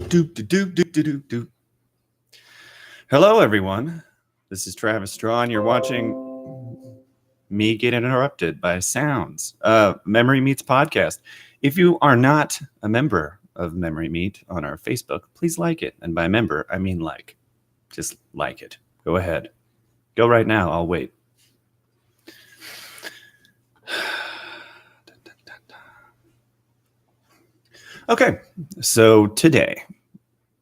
Doop, doop, doop, doop, doop, doop. Hello, everyone. This is Travis Straw, and you're watching me get interrupted by sounds. Memory Meets podcast. If you are not a member of Memory Meet on our Facebook, please like it. And by member, I mean like. Just like it. Go ahead. Go right now. I'll wait. Okay, so today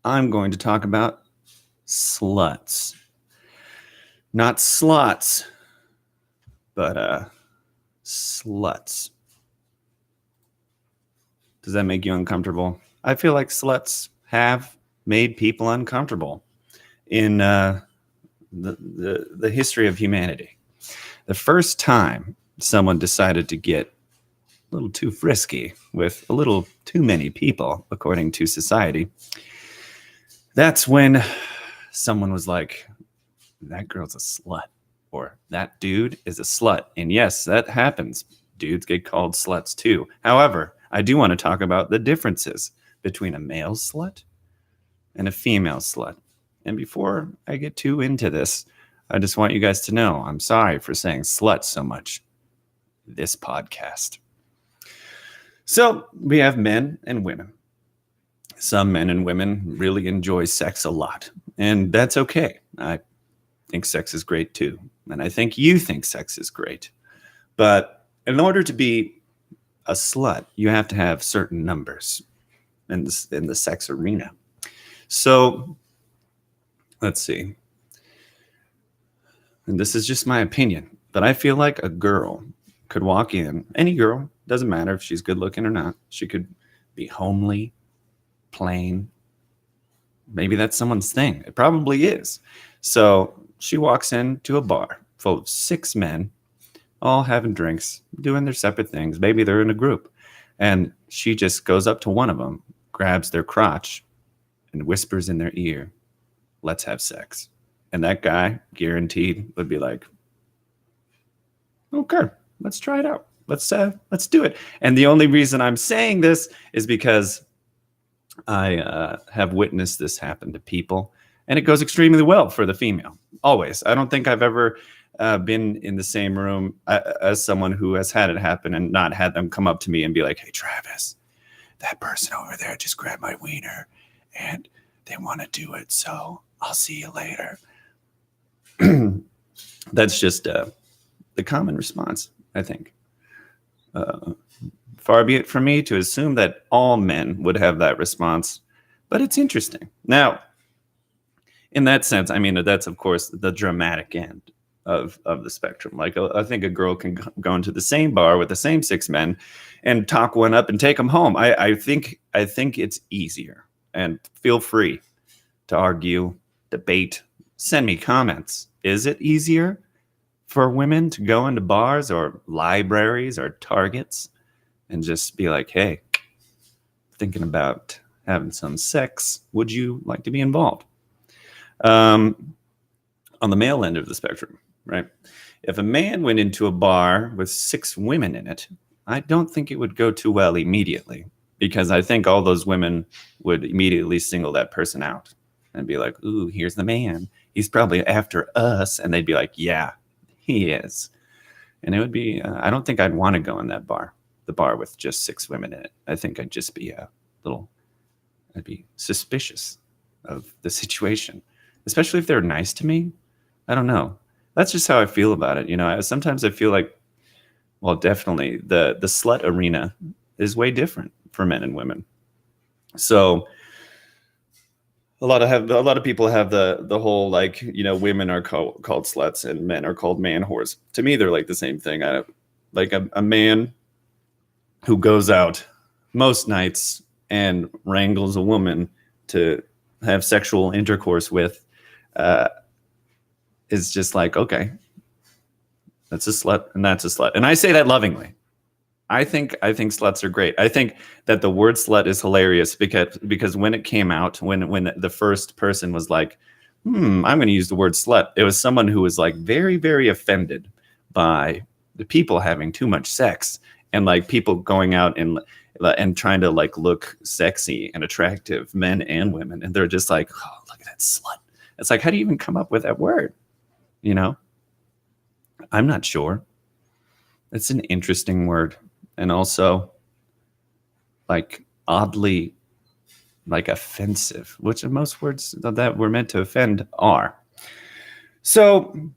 I'm going to talk about sluts. Not sluts, but sluts. Does that make you uncomfortable? I feel like sluts have made people uncomfortable in the history of humanity. The first time someone decided to get a little too frisky with a little too many people, according to society, that's when someone was like, that girl's a slut, or that dude is a slut. And yes, that happens. Dudes get called sluts too. However, I do want to talk about the differences between a male slut and a female slut. And before I get too into this, I just want you guys to know I'm sorry for saying slut so much this podcast. So we have men and women. Some men and women really enjoy sex a lot, and that's okay. I think sex is great too, and I think you think sex is great. But in order to be a slut, you have to have certain numbers in the sex arena. So let's see. And this is just my opinion, but I feel like a girl could walk in, any girl, doesn't matter if she's good looking or not. She could be homely, plain. Maybe that's someone's thing. It probably is. So she walks into a bar full of 6 men, all having drinks, doing their separate things. Maybe they're in a group. And she just goes up to one of them, grabs their crotch, and whispers in their ear, "Let's have sex." And that guy, guaranteed, would be like, "Okay, let's try it out. Let's do it." And the only reason I'm saying this is because I have witnessed this happen to people, and it goes extremely well for the female. Always. I don't think I've ever been in the same room as someone who has had it happen and not had them come up to me and be like, "Hey, Travis, that person over there just grabbed my wiener and they want to do it. So I'll see you later." That's just the common response, I think. Far be it from me to assume that all men would have that response, but it's interesting. Now, in that sense, I mean, that's, of course, the dramatic end of the spectrum. Like, I think a girl can go into the same bar with the same 6 men and talk one up and take them home. I think it's easier. And feel free to argue, debate, send me comments. Is it easier for women to go into bars or libraries or Targets and just be like, "Hey, thinking about having some sex. Would you like to be involved?" On the male end of the spectrum, right? If a man went into a bar with 6 women in it, I don't think it would go too well immediately, because I think all those women would immediately single that person out and be like, "Ooh, here's the man. He's probably after us." And they'd be like, "Yeah, he is." And it would be, I don't think I'd want to go in that bar, the bar with just 6 women in it. I think I'd just be I'd be suspicious of the situation, especially if they're nice to me. I don't know. That's just how I feel about it. You know, sometimes I feel like, well, definitely the slut arena is way different for men and women. So a lot of people have the whole, like, you know, women are called sluts and men are called man whores. To me, they're like the same thing. Like a man who goes out most nights and wrangles a woman to have sexual intercourse with is just like, okay, that's a slut and that's a slut. And I say that lovingly. I think sluts are great. I think that the word slut is hilarious because when it came out, when the first person was like, I'm going to use the word slut, it was someone who was like very, very offended by the people having too much sex and like people going out and and trying to like look sexy and attractive, men and women, and they're just like, oh, look at that slut. It's like, how do you even come up with that word? You know, I'm not sure. It's an interesting word, and also like oddly like offensive, which most words that were meant to offend are. So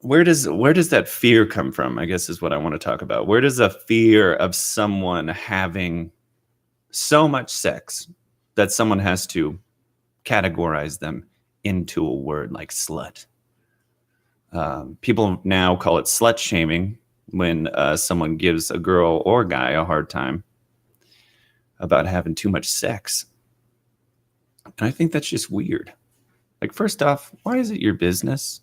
where does that fear come from? I guess is what I want to talk about. Where does a fear of someone having so much sex that someone has to categorize them into a word like slut? People now call it slut shaming when someone gives a girl or guy a hard time about having too much sex. And I think that's just weird. Like, first off, why is it your business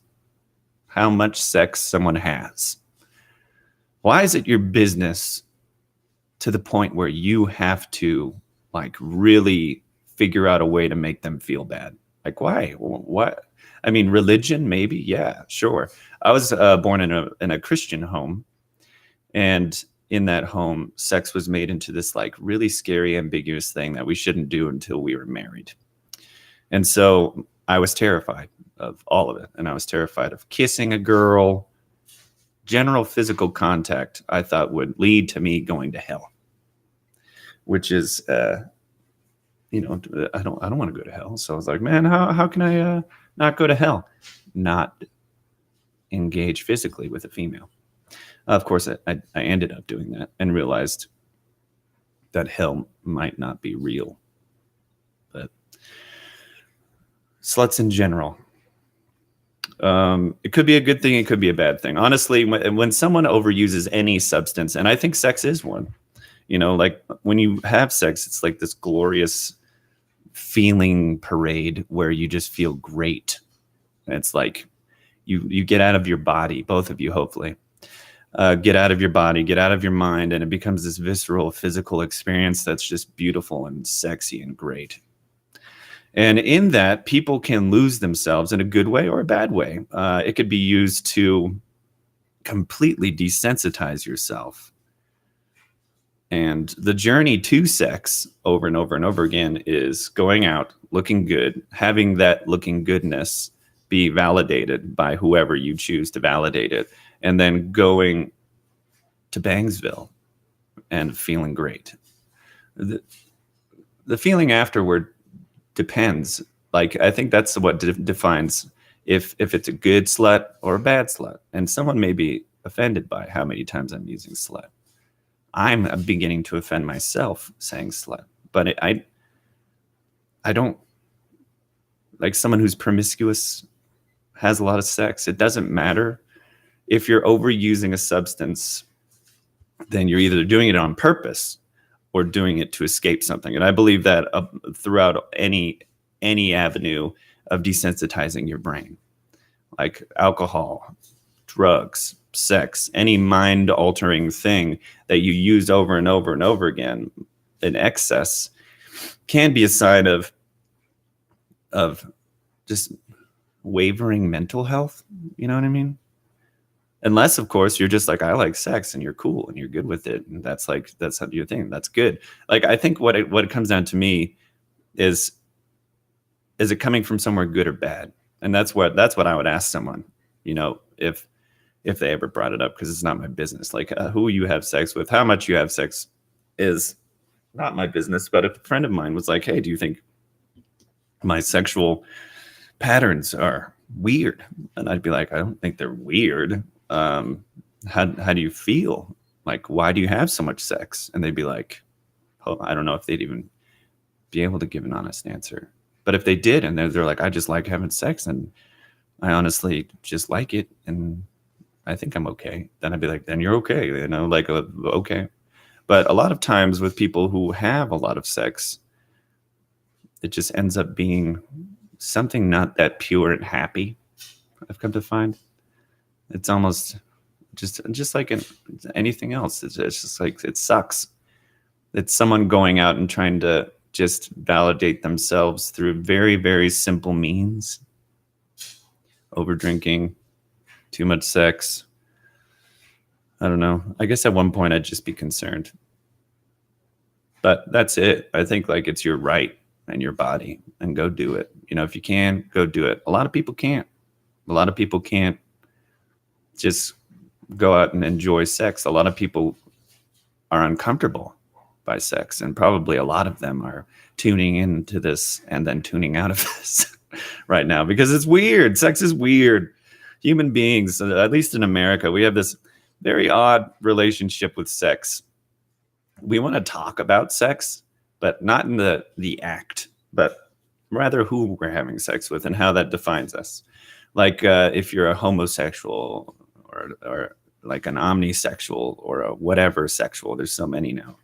how much sex someone has? Why is it your business to the point where you have to like really figure out a way to make them feel bad? Like, why? What? I mean, religion, maybe. Yeah, sure. I was born in a Christian home, and in that home, sex was made into this like really scary, ambiguous thing that we shouldn't do until we were married. And so I was terrified of all of it. And I was terrified of kissing a girl. General physical contact, I thought, would lead to me going to hell, which is, you know, I don't want to go to hell. So I was like, man, how can I not go to hell? Not engage physically with a female. Of course, I ended up doing that and realized that hell might not be real. But sluts in general, it could be a good thing, it could be a bad thing. Honestly, when someone overuses any substance, and I think sex is one, you know, like when you have sex, it's like this glorious feeling parade where you just feel great. It's like you get out of your body, both of you, hopefully. Get out of your body, get out of your mind, and it becomes this visceral physical experience that's just beautiful and sexy and great. And in that, people can lose themselves in a good way or a bad way. It could be used to completely desensitize yourself. And the journey to sex over and over and over again is going out, looking good, having that looking goodness be validated by whoever you choose to validate it, and then going to Bangsville and feeling great. The feeling afterward depends. Like, I think that's what defines if it's a good slut or a bad slut. And someone may be offended by how many times I'm using slut. I'm beginning to offend myself saying slut, but I don't like someone who's promiscuous, has a lot of sex. It doesn't matter. If you're overusing a substance, then you're either doing it on purpose or doing it to escape something. And I believe that throughout any avenue of desensitizing your brain, like alcohol, drugs, sex, any mind-altering thing that you use over and over and over again in excess can be a sign of just wavering mental health. You know what I mean? Unless, of course, you're just like, I like sex and you're cool and you're good with it. And that's your thing. That's good. Like, I think what it comes down to me is it coming from somewhere good or bad? And that's what I would ask someone, you know, if they ever brought it up, because it's not my business. Like, who you have sex with, how much you have sex is not my business. But if a friend of mine was like, hey, do you think my sexual patterns are weird? And I'd be like, I don't think they're weird. How do you feel? Like, why do you have so much sex? And they'd be like, oh, I don't know if they'd even be able to give an honest answer. But if they did, and they're like, I just like having sex, and I honestly just like it, and I think I'm okay, then I'd be like, then you're okay, you know, like, okay. But a lot of times with people who have a lot of sex, it just ends up being something not that pure and happy. I've come to find it's almost just like anything else. It's just like, it sucks. It's someone going out and trying to just validate themselves through very, very simple means. Over drinking, too much sex. I don't know. I guess at one point I'd just be concerned. But that's it. I think like it's your right and your body, and go do it. If you can, go do it. A lot of people can't. A lot of people can't just go out and enjoy sex. A lot of people are uncomfortable by sex, and probably a lot of them are tuning into this and then tuning out of this right now because it's weird. Sex is weird. Human beings, at least in America, we have this very odd relationship with sex. We want to talk about sex, but not in the act, but rather who we're having sex with and how that defines us. Like if you're a homosexual or like an omnisexual or a whatever sexual, there's so many now.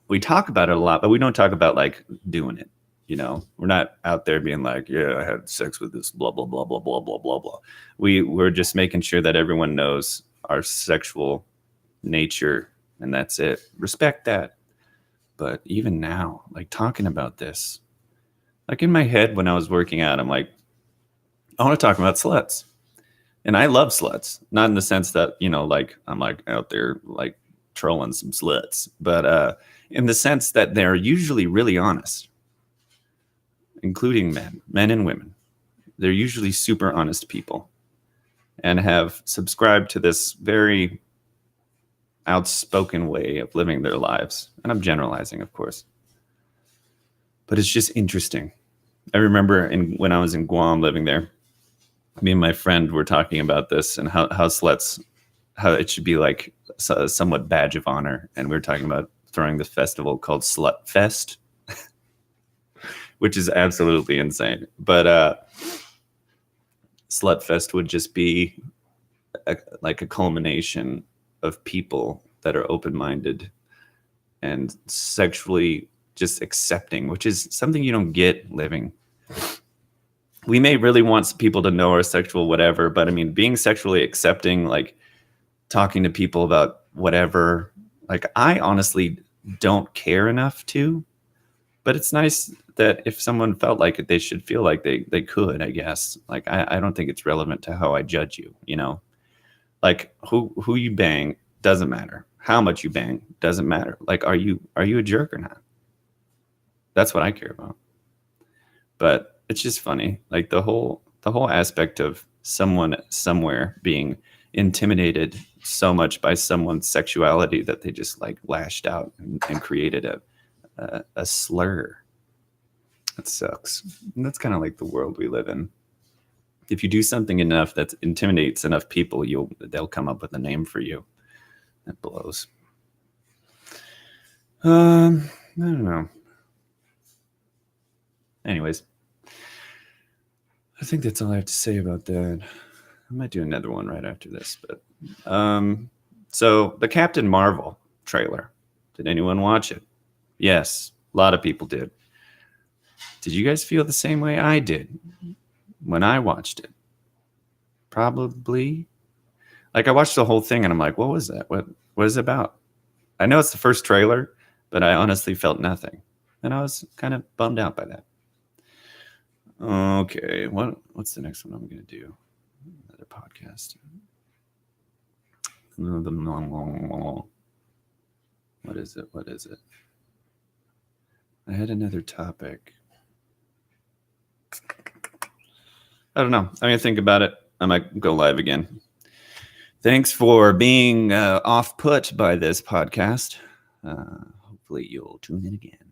We talk about it a lot, but we don't talk about like doing it. We're not out there being like, yeah, I had sex with this, blah, blah, blah, blah, blah, blah, blah, blah. We're just making sure that everyone knows our sexual nature, and that's it. Respect that. But even now, like talking about this, like in my head when I was working out, I'm like, I want to talk about sluts. And I love sluts, not in the sense that, like I'm like out there like trolling some sluts, but in the sense that they're usually really honest, including men and women. They're usually super honest people and have subscribed to this very outspoken way of living their lives. And I'm generalizing, of course. But it's just interesting. I remember when I was in Guam living there, me and my friend were talking about this and how sluts, how it should be like a somewhat badge of honor. And we were talking about throwing this festival called Slut Fest, which is absolutely insane. But Slut Fest would just be like a culmination of people that are open-minded and sexually just accepting, which is something you don't get living. We may really want people to know our sexual whatever, but I mean, being sexually accepting, like talking to people about whatever, like I honestly don't care enough to, but it's nice that if someone felt like it, they should feel like they could, I guess. Like, I don't think it's relevant to how I judge you, like who you bang doesn't matter. How much you bang doesn't matter. Like, are you a jerk or not? That's what I care about. But it's just funny, like the whole aspect of someone somewhere being intimidated so much by someone's sexuality that they just like lashed out and created a slur. That sucks. And that's kind of like the world we live in. If you do something enough that intimidates enough people, they'll come up with a name for you. That blows. I don't know. Anyways, I think that's all I have to say about that. I might do another one right after this, but so the Captain Marvel trailer. Did anyone watch it? Yes, a lot of people did. Did you guys feel the same way I did when I watched it? Probably. Like I watched the whole thing and I'm like, what was that? What is it about? I know it's the first trailer, but I honestly felt nothing. And I was kind of bummed out by that. Okay, what's the next one I'm going to do? Another podcast. What is it? I had another topic. I don't know. I'm going to think about it. I might go live again. Thanks for being off-put by this podcast. Hopefully you'll tune in again.